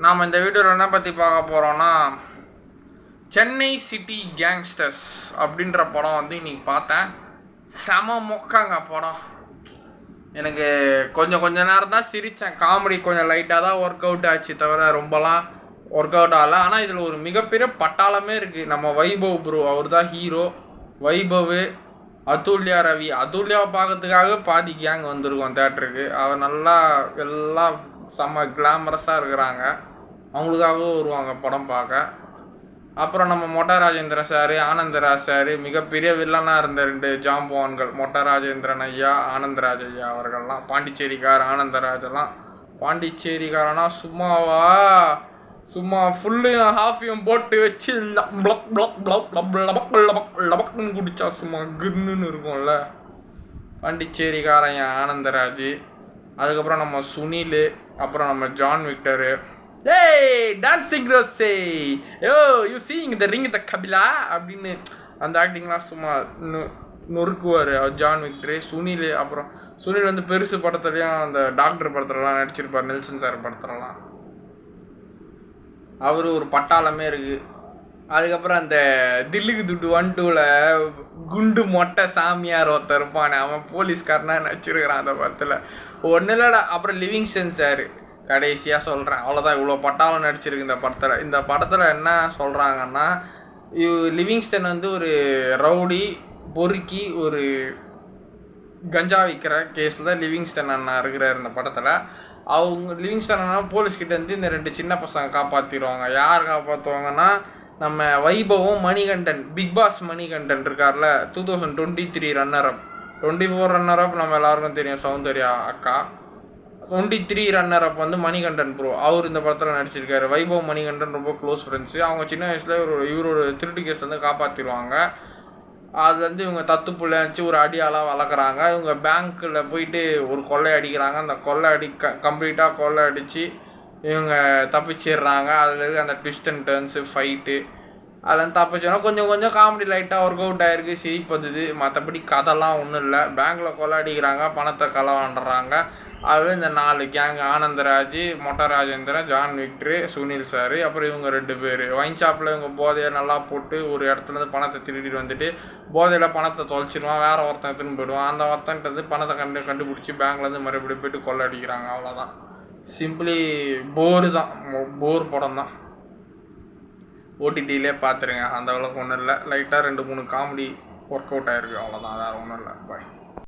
நாம் இந்த வீடியோவில் என்ன பற்றி பார்க்க போகிறோன்னா, சென்னை சிட்டி கேங்ஸ்டர்ஸ் அப்படின்ற படம் வந்து இன்றைக்கி பார்த்தேன். செம மொக்காங்க படம். எனக்கு கொஞ்ச நேரம் தான் சிரித்தேன். காமெடி கொஞ்சம் லைட்டாக தான் ஒர்க் அவுட் ஆச்சு, தவிர ரொம்பலாம் ஒர்க் அவுட் ஆகலை. ஆனால் இதில் ஒரு மிகப்பெரிய பட்டாளமே இருக்குது. நம்ம வைபவ் ப்ரோ, அவர் தான் ஹீரோ. வைபவ், அதுல்யா ரவி. அதுல்யாவை பார்க்கறதுக்காக பாதி கேங் வந்திருக்கோம் தேட்டருக்கு. அவர் நல்லா எல்லாம் செம்ம கிளாமரஸாக இருக்கிறாங்க. அவங்களுக்காக வருவாங்க படம் பார்க்க. அப்புறம் நம்ம மொட்டை ராஜேந்திர சார், ஆனந்தராஜ் சார், மிகப்பெரிய வில்லனாக இருந்த 2 ஜாம்பவான்கள், மொட்டை ராஜேந்திரன் ஐயா, ஆனந்தராஜ் ஐயா அவர்கள்லாம். பாண்டிச்சேரிக்கார் ஆனந்தராஜெல்லாம். பாண்டிச்சேரிக்காரனா சும்மாவா, சும்மா ஃபுல்லையும் ஹாஃபையும் போட்டு வச்சு லபக்குன்னு குடிச்சா சும்மா கிருன்னு இருக்கும்ல. பாண்டிச்சேரிக்காரன் ஆனந்தராஜ். அதுக்கப்புறம் நம்ம சுனில், அப்புறம் நம்ம ஜான் விக்டரு. ஏய் dancing rose, yo you seeing the ring the Kabila அப்படின்னு அந்த ஆக்டிங்லாம் சும்மா நொறுக்குவார் அவர் ஜான் விக்டரு. சுனில், அப்புறம் சுனில் வந்து பெருசு படத்துலையும் அந்த டாக்டர் படத்துலலாம் நடிச்சிருப்பார், நெல்சன் சார் படத்துலலாம். அவர் ஒரு பட்டாளமே இருக்குது. அதுக்கப்புறம் அந்த தில்லுக்கு துட்டு 1-2ல் குண்டு மொட்டை சாமியார் ஒருத்தர் இருப்பானே, அவன் போலீஸ்காரனாக நடிச்சிருக்கிறான் அந்த படத்தில். ஒன்றும் இல்லைடா. அப்புறம் லிவிங்ஸ்டன் சார் கடைசியாக சொல்கிறேன், அவ்வளோதான். இவ்வளோ பட்டாளம் நடிச்சிருக்கு இந்த படத்தில். இந்த படத்தில் என்ன சொல்கிறாங்கன்னா, லிவிங்ஸ்டன் வந்து ஒரு ரவுடி பொறுக்கி ஒரு கஞ்சா விற்கிற கேஸில் லிவிங்ஸ்டன் அண்ணா இருக்கிறார் இந்த படத்தில். அவங்க லிவிங்ஸ்டன் அண்ணா போலீஸ்கிட்ட இருந்து இந்த 2 சின்ன பசங்க காப்பாற்றிடுவாங்க. யார் காப்பாற்றுவாங்கன்னா, நம்ம வைபவும் மணிகண்டன், பிக் பாஸ் மணிகண்டன் இருக்கார்ல, 2023 ரன்னர்-அப், 24 ரன்னர்-அப் நம்ம எல்லாருக்கும் தெரியும், சௌந்தர்யா அக்கா. 23 ரன்னர்-அப் வந்து மணிகண்டன் ப்ரோ, அவர் இந்த படத்தில் நடிச்சிருக்காரு. வைபவ் மணிகண்டன் ரொம்ப க்ளோஸ் ஃப்ரெண்ட்ஸு. அவங்க சின்ன வயசில் இவரோட திருட்டு கேஸ் வந்து காப்பாற்றிடுவாங்க. அது வந்து இவங்க தத்து பிள்ளைச்சு ஒரு அடியாளாக வளர்க்குறாங்க. இவங்க பேங்க்கில் போயிட்டு ஒரு கொள்ளை அடிக்கிறாங்க. அந்த கொள்ளை கம்ப்ளீட்டாக கொள்ளை அடித்து இவங்க தப்பிச்சிடுறாங்க. அதில் இருக்க அந்த ட்விஸ்ட் அண்ட் டர்ன்ஸு, ஃபைட்டு, அதில் தப்பிச்சோன்னா கொஞ்சம் காமெடி லைட்டாக ஒர்க் அவுட் ஆகிருக்கு, சிரிப்பு வந்தது. மற்றபடி கதைலாம் ஒன்றும் இல்லை. பேங்க்கில் கொள்ளை அடிக்கிறாங்க, பணத்தை களவாண்டுறாங்க. அது இந்த 4 கேங், ஆனந்தராஜ், மொட்டை ராஜேந்திரன், ஜான் விக்டரு, சுனில் சார், அப்புறம் இவங்க 2 பேர். ஒயின் ஷாப்பில் இவங்க போதையை நல்லா போட்டு ஒரு இடத்துலேருந்து பணத்தை திருடிட்டு வந்துட்டு போதையில் பணத்தை தொலைச்சிடுவான். வேறு ஒருத்தன் எடுத்துன்னு போயிடுவான். அந்த ஒருத்தன்ட்டு பணத்தை கண்டுபிடிச்சி பேங்க்லேருந்து மறுபடியும் போய்ட்டு கொள்ளை அடிக்கிறாங்க. அவ்வளோதான். சிம்பிளி போர் படம் தான். ஓடிடியிலே பார்த்துருங்க. அந்த அளவுக்கு ஒன்றும் இல்லை. லைட்டாக 2-3 காமெடி ஒர்க் அவுட் ஆகிருக்கு, அவ்வளோதான். வேறு ஒன்றும் இல்லை. பாய்.